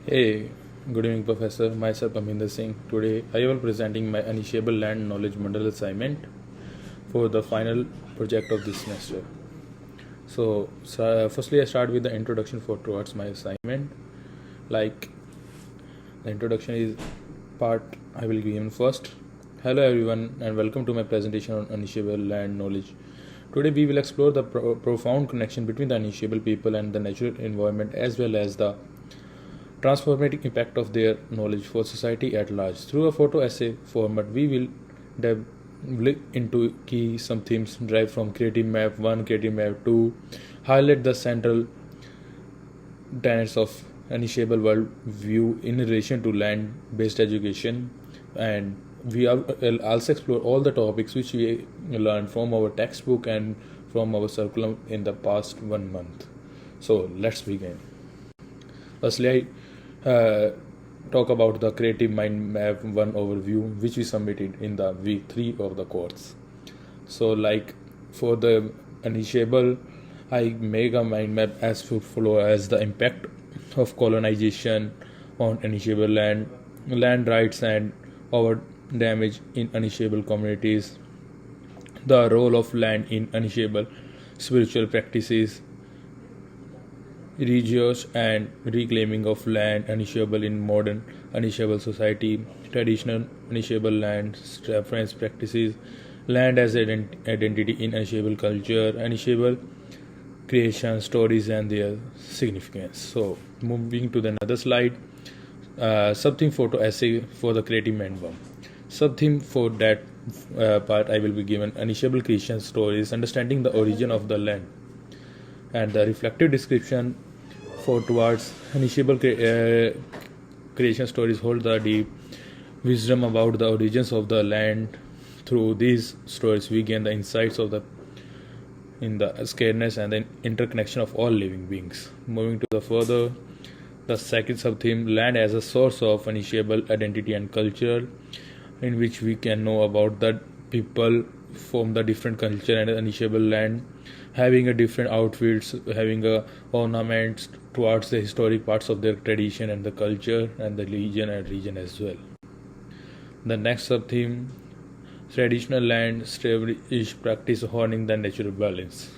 Hey, good evening, Professor. Myself, Parminder Singh. Today, I will presenting my Unishareable Land Knowledge Model assignment for the final project of this semester. Firstly, I start with the introduction for towards my assignment. Like the introduction is part I will give in first. Hello, everyone, and welcome to my presentation on Unishareable Land Knowledge. Today, we will explore the profound connection between the Unishareable people and the natural environment, as well as the transformative impact of their knowledge for society at large. Through a photo essay format, we will delve into key some themes derived from Creative Map 1, Creative Map 2, highlight the central tenets of Unishareable world view in relation to land-based education, and will also explore all the topics which we learned from our textbook and from our curriculum in the past 1 month. So let's begin. Firstly, I talk about the Creative Mind Map 1 overview, which we submitted in the week 3 of the course. So, like for the Unishareable, I make a mind map as follow as the impact of colonization on Unishareable land rights, and our damage in Unishareable communities, the role of land in Unishareable spiritual practices, reuse and reclaiming of land unishareable in modern unishareable society, traditional unishareable land reference practices, land as identity in unishareable culture, unishareable creation stories and their significance. So moving to the another slide, sub-theme photo essay for the creative mind one. Sub-theme for that part I will be given unishareable creation stories, understanding the origin of the land, and the reflective description for towards initiable creation stories hold the deep wisdom about the origins of the land. Through these stories, we gain the insights of the scareness and the interconnection of all living beings. Moving to the further, the second sub-theme, land as a source of initiable identity and culture, in which we can know about that people from the different culture and initiable land having a different outfits, having a ornaments towards the historic parts of their tradition and the culture and the region as well. The next sub-theme, traditional land established practice honing the natural balance.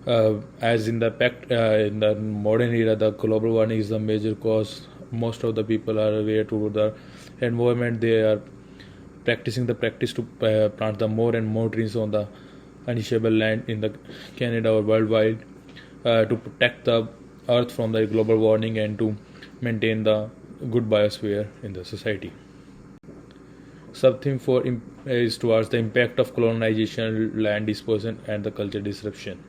As in the modern era, the global warming is the major cause. Most of the people are aware to the environment. They are practicing the practice to plant the more and more trees on the unishareable land in the Canada or worldwide, to protect the earth from the global warming and to maintain the good biosphere in the society. Sub-theme 4 is towards the impact of colonization, land disposition and the cultural disruption.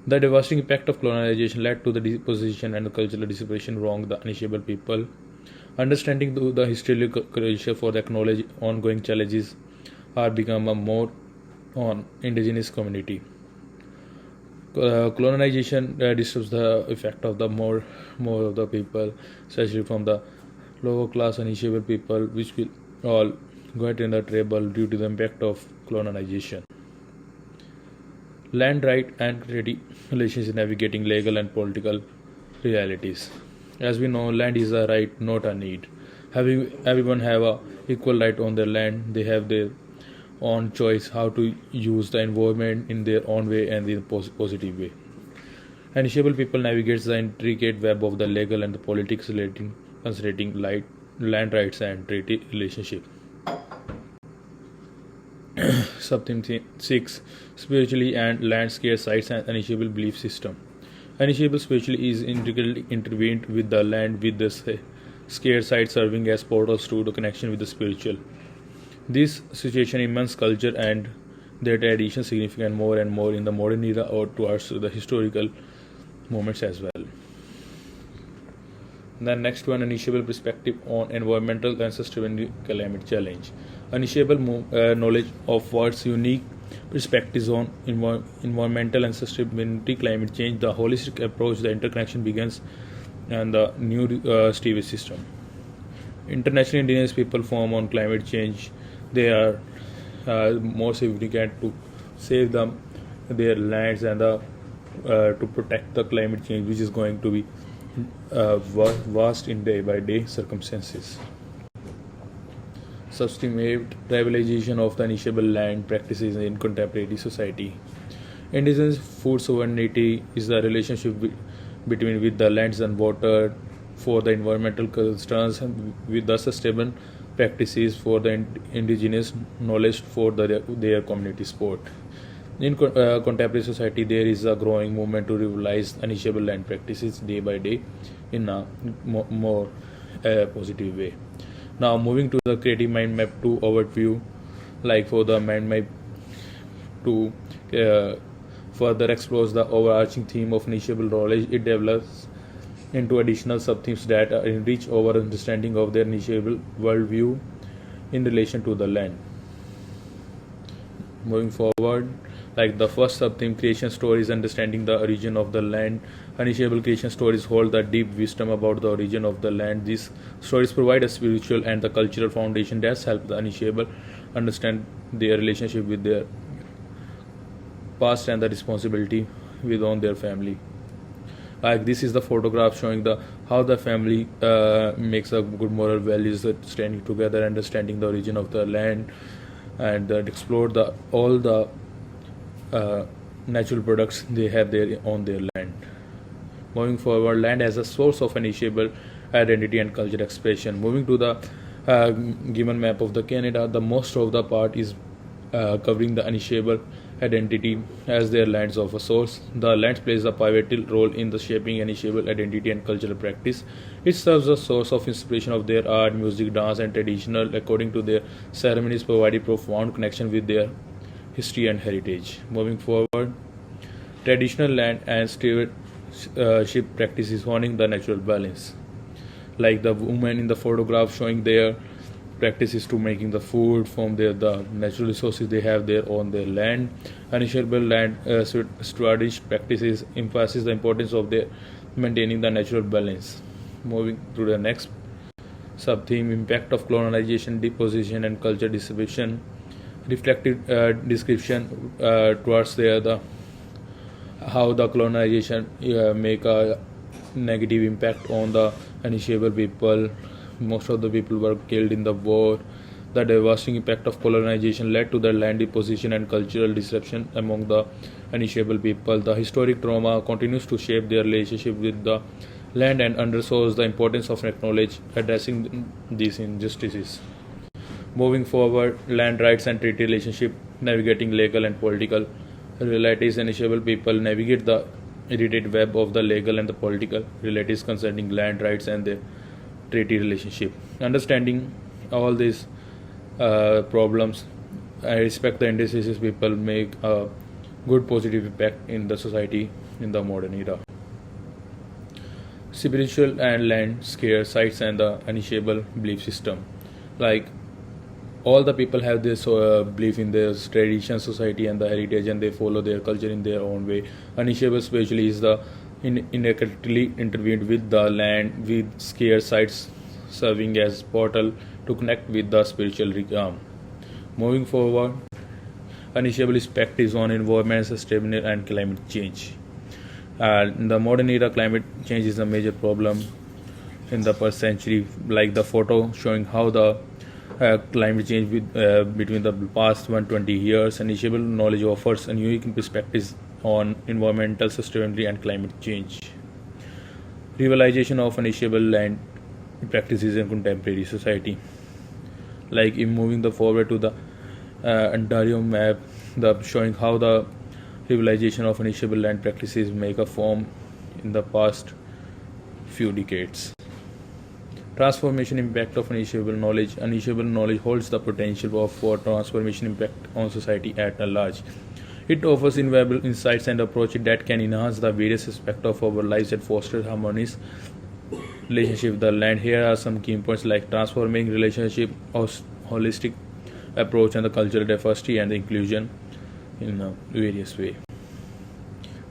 The devastating impact of colonization led to the disposition and the cultural dissipation among the unishareable people. Understanding the historical culture for the acknowledge ongoing challenges are become a more on indigenous community. Colonization disturbs the effect of the more of the people, especially from the lower class unishareable people, which will all get in the trouble due to the impact of colonization. Land right and treaty relations in navigating legal and political realities. As we know, land is a right, not a need. Having everyone have a equal right on their land, they have their own choice how to use the environment in their own way and in a positive way. And disabled people navigates the intricate web of the legal and the politics relating considering land rights and treaty relationship. Sub-theme 6, spiritually and landscape sites and unishareable belief system. Unishareable spiritually is integrally intertwined with the land, with the scared site serving as portals to the connection with the spiritual. This situation immense culture and their tradition significant more and more in the modern era or towards the historical moments as well. The next one, unishareable perspective on environmental and sustainability climate challenge. Unishareable knowledge of what's unique perspectives on environmental and sustainability climate change. The holistic approach, the interconnection begins, and the new Stevie system. International indigenous people form on climate change. They are more significant to save their lands and to protect the climate change, which is going to be vast in day-by-day circumstances. Substantive tribalization of the initiable land practices in contemporary society. Indigenous food sovereignty is the relationship between with the lands and water for the environmental concerns and with the sustainable practices for the indigenous knowledge for their community sport. In contemporary society, there is a growing movement to revitalize initiable land practices day by day in a more positive way. Now, moving to the creative mind map 2 overview, like for the mind map 2 further explores the overarching theme of initiable knowledge. It develops into additional sub-themes that enrich our understanding of their initiable worldview in relation to the land. Moving forward, like the first sub-theme, creation stories, understanding the origin of the land. Initiable creation stories hold the deep wisdom about the origin of the land. These stories provide a spiritual and the cultural foundation that help the initiable understand their relationship with their past and the responsibility within their family. Like this is the photograph showing the how the family makes a good moral values, standing together, understanding the origin of the land, and explore all the natural products they have there on their land. Moving forward, land as a source of initiable identity and cultural expression. Moving to the given map of the Canada, the most of the part is covering the initiable identity as their lands of a source. The land plays a pivotal role in the shaping initiable identity and cultural practice. It serves as a source of inspiration of their art, music, dance, and traditional. According to their ceremonies, provided profound connection with their history and heritage. Moving forward, traditional land and stewardship practices honing the natural balance. Like the woman in the photograph showing their practices to making the food from the natural resources they have there on their land. Initiable land stewardship practices emphasize the importance of their maintaining the natural balance. Moving to the next sub-theme, impact of colonization, deposition, and culture distribution. Reflective description towards the how the colonization make a negative impact on the initiable people. Most of the people were killed in the war. The devastating impact of colonization led to the land deposition and cultural disruption among the initiable people. The historic trauma continues to shape their relationship with the land and underscores the importance of addressing these injustices. Moving forward, land rights and treaty relationship, navigating legal and political realities. Initiable people navigate the intricate web of the legal and the political realities concerning land rights and their treaty relationship. Understanding all these problems, I respect the indices people make a good positive impact in the society in the modern era. Spiritual and land scare sites and the initiable belief system. Like all the people have this belief in their tradition, society, and the heritage, and they follow their culture in their own way. Initiable spiritually is the inequitable intervened with the land, with scarce sites serving as portal to connect with the spiritual realm. Moving forward, initiable impact is on environment, sustainability, and climate change. In the modern era, climate change is a major problem in the first century. Like the photo showing how the climate change between the past 120 years. Initiable knowledge offers a unique perspectives on environmental sustainability and climate change. Revitalization of initiable land practices in contemporary society. Like in moving the forward to the Ontario map, the showing how the revitalization of initiable land practices make a form in the past few decades. Transformation impact of initiable knowledge. Initiable knowledge holds the potential for transformation impact on society at large. It offers invaluable insights and approaches that can enhance the various aspects of our lives and foster harmonious relationship with the land. Here are some key points like transforming relationship, holistic approach, and the cultural diversity and the inclusion in a various way.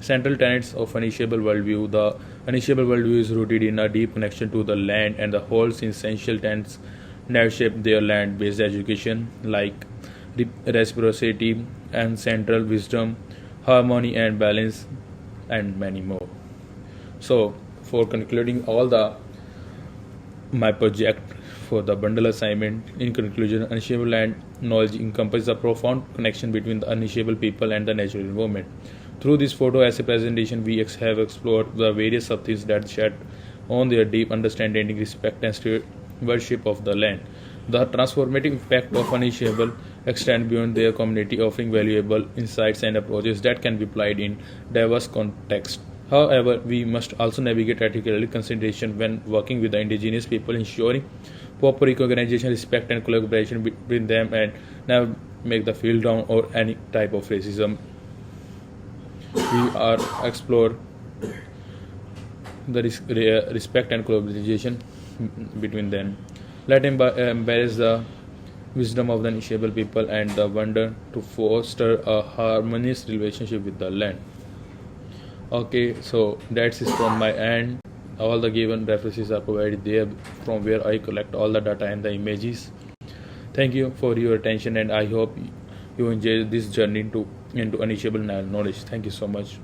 Central tenets of initiable worldview. The initiable worldview is rooted in a deep connection to the land and the holds essential tenets that shape their land-based education, like reciprocity and central wisdom, harmony and balance, and many more. So, for concluding all the my project for the bundle assignment. In conclusion, unshareable land knowledge encompasses a profound connection between the unshareable people and the natural environment. Through this photo essay presentation, we have explored the various subtleties that shed on their deep understanding, respect, and stewardship of the land. The transformative impact of unshareable extend beyond their community, offering valuable insights and approaches that can be applied in diverse contexts. However, we must also navigate ethical consideration when working with the indigenous people, ensuring proper recognition, respect, and collaboration between them, and never make the field down or any type of racism. We are explore the respect and collaboration between them. Let embrace the wisdom of the unshareable people and the wonder to foster a harmonious relationship with the land. Okay, so that's it from my end. All the given references are provided there from where I collect all the data and the images. Thank you for your attention, and I hope you enjoy this journey into unshareable knowledge. Thank you so much.